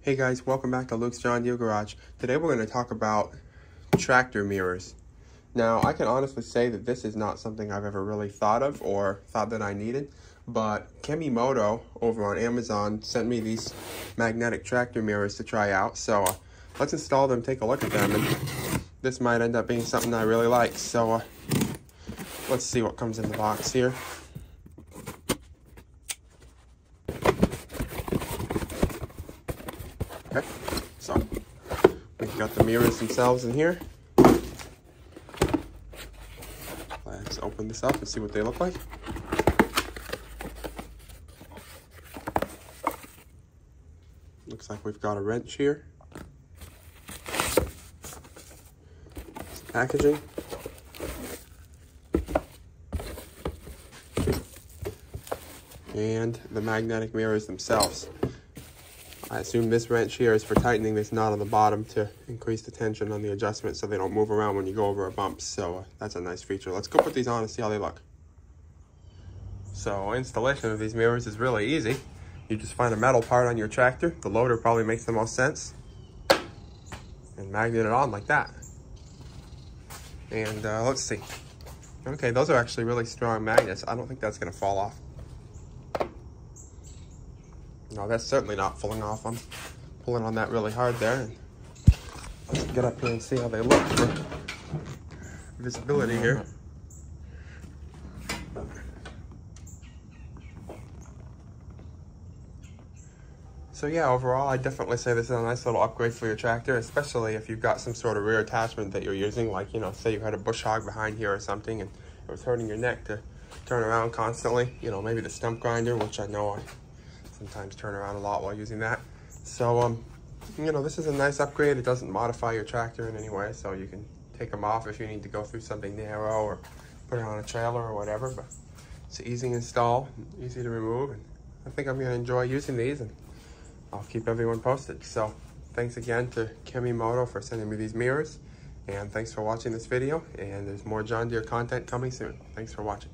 Hey guys, welcome back to Luke's John Deere Garage. Today we're going to talk about tractor mirrors. Now, I can honestly say that this is not something I've ever really thought of or thought that I needed, but KEMIMOTO over on Amazon sent me these magnetic tractor mirrors to try out. So let's install them, take a look at them, and this might end up being something I really like. So let's see what comes in the box here. Okay, so we've got the mirrors themselves in here. Let's open this up and see what they look like. Looks like we've got a wrench here. Some packaging. And the magnetic mirrors themselves. I assume this wrench here is for tightening this knot on the bottom to increase the tension on the adjustment so they don't move around when you go over a bump. So that's a nice feature. Let's go put these on and see how they look. So installation of these mirrors is really easy. You just find a metal part on your tractor. The loader probably makes the most sense. And magnet it on like that. And let's see. Okay, those are actually really strong magnets. I don't think that's going to fall off. No, that's certainly not falling off. I'm pulling on that really hard there. And let's get up here and see how they look for visibility here. So yeah, overall, I definitely say this is a nice little upgrade for your tractor, especially if you've got some sort of rear attachment that you're using, like, you know, say you had a bush hog behind here or something and it was hurting your neck to turn around constantly. You know, maybe the stump grinder, which I know I sometimes turn around a lot while using that. So, you know, this is a nice upgrade. It doesn't modify your tractor in any way, so you can take them off if you need to go through something narrow or put it on a trailer or whatever. But it's an easy install, easy to remove, and I think I'm going to enjoy using these, and I'll keep everyone posted. So thanks again to KEMIMOTO for sending me these mirrors, and thanks for watching this video, and there's more John Deere content coming soon. Thanks for watching.